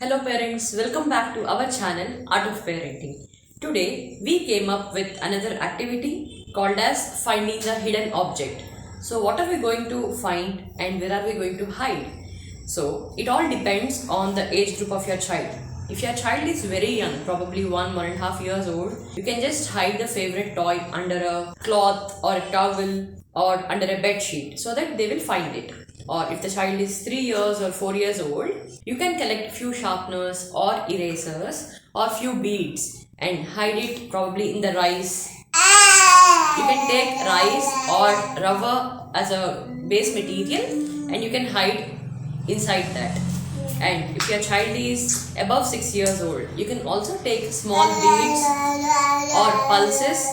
Hello parents, welcome back to our channel Art of Parenting. Today we came up with another activity called as finding the hidden object. So what are we going to find and where are we going to hide? So it all depends on the age group of your child. If your child is very young, probably 1.5 years old, you can just hide the favorite toy under a cloth or a towel or under a bed sheet so that they will find it. Or if the child is 3 years or 4 years old, you can collect few sharpeners or erasers or few beads and hide it probably in the rice. You can take rice or rubber as a base material and you can hide inside that. And if your child is above 6 years old, you can also take small beads or pulses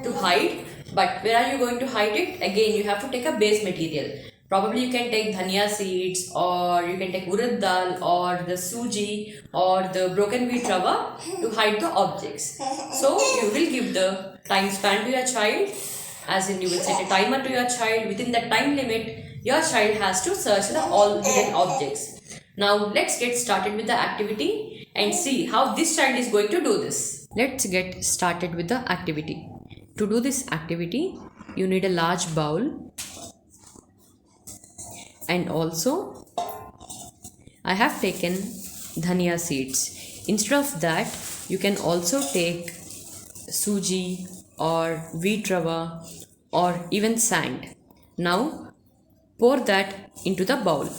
to hide. But where are you going to hide it? Again, you have to take a base material. Probably you can take dhania seeds, or you can take urad dal or the suji or the broken wheat rava to hide the objects. So you will give the time span to your child, as in you will set a timer to your child. Within that time limit, your child has to search the all hidden objects. Now let's get started with the activity and see how this child is going to do this. Let's get started with the activity. To do this activity, you need a large bowl, and also I have taken dhania seeds. Instead of that, you can also take suji or wheat rava or even sand. Now pour that into the bowl.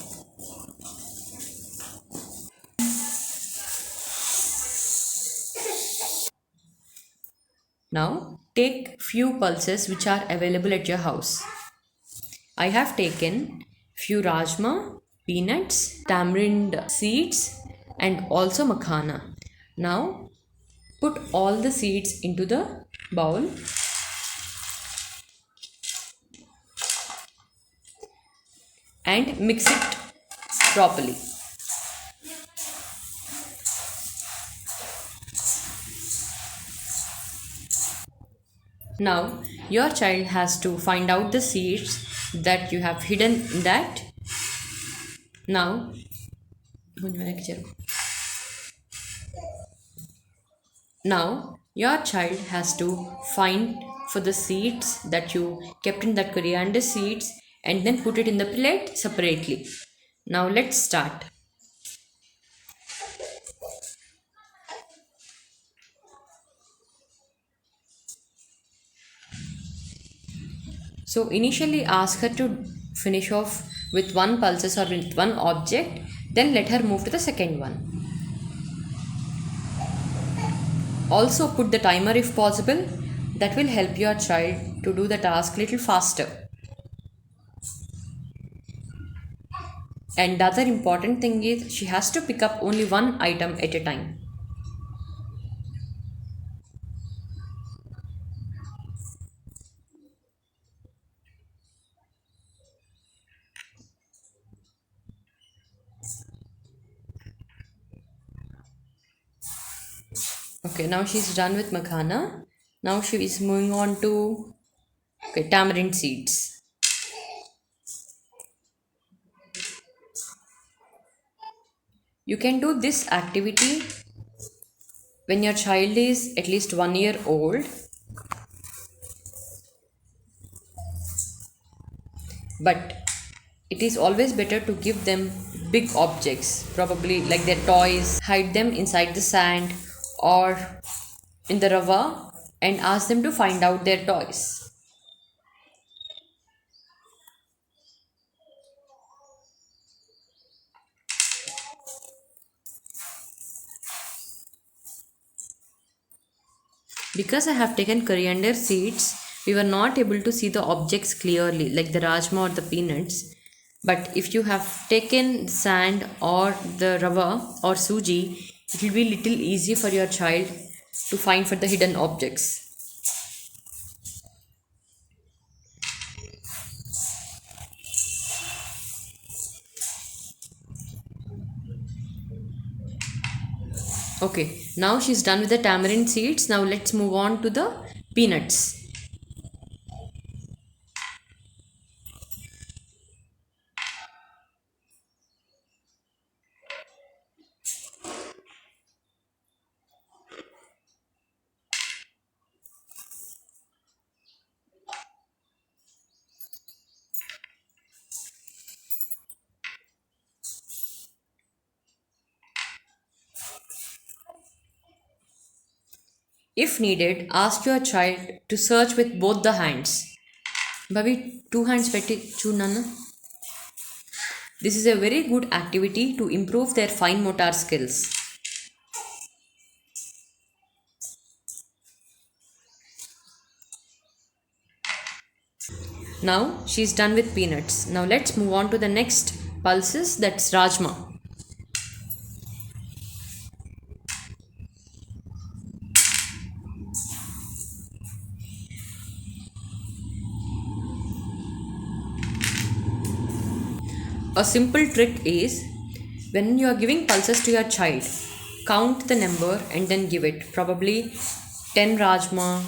Now take few pulses which are available at your house. I have taken few rajma, peanuts, tamarind seeds and also makhana. Now put all the seeds into the bowl and mix it properly. Now your child has to find out the seeds that you have hidden in that. Now your child has to find for the seeds that you kept in that coriander seeds and then put it in the plate separately. Now let's start. So initially ask her to finish off with one pulses or with one object, then let her move to the second one. Also put the timer if possible. That will help your child to do the task little faster. And the other important thing is she has to pick up only one item at a time. Okay, now she's done with makhana. Now she is moving on to tamarind seeds. You can do this activity when your child is at least 1 year old, but it is always better to give them big objects, probably like their toys, hide them inside the sand or in the rava and ask them to find out their toys. Because I have taken coriander seeds, we were not able to see the objects clearly, like the rajma or the peanuts. But if you have taken sand or the rava or suji, it will be little easy for your child to find for the hidden objects. Okay, now she's done with the tamarind seeds. Now let's move on to the peanuts. If needed, ask your child to search with both the hands. Bhavi, two hands petti chunana. This is a very good activity to improve their fine motor skills. Now she's done with peanuts. Now let's move on to the next pulses, that's Rajma. A simple trick is when you are giving pulses to your child, count the number and then give it. Probably 10 Rajma,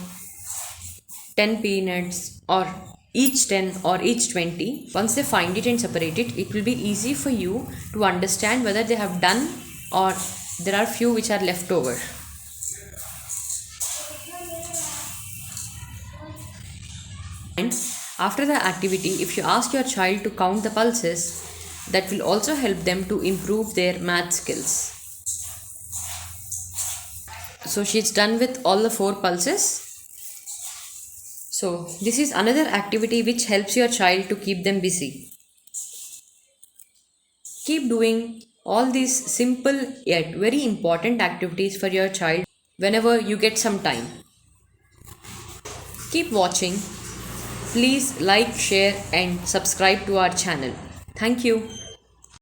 10 peanuts, or each 10 or each 20. Once they find it and separate it, it will be easy for you to understand whether they have done or there are few which are left over. And after the activity, if you ask your child to count the pulses, that will also help them to improve their math skills. So she's done with all the 4 pulses. So this is another activity which helps your child to keep them busy. Keep doing all these simple yet very important activities for your child whenever you get some time. Keep watching. Please like, share and subscribe to our channel. Thank you.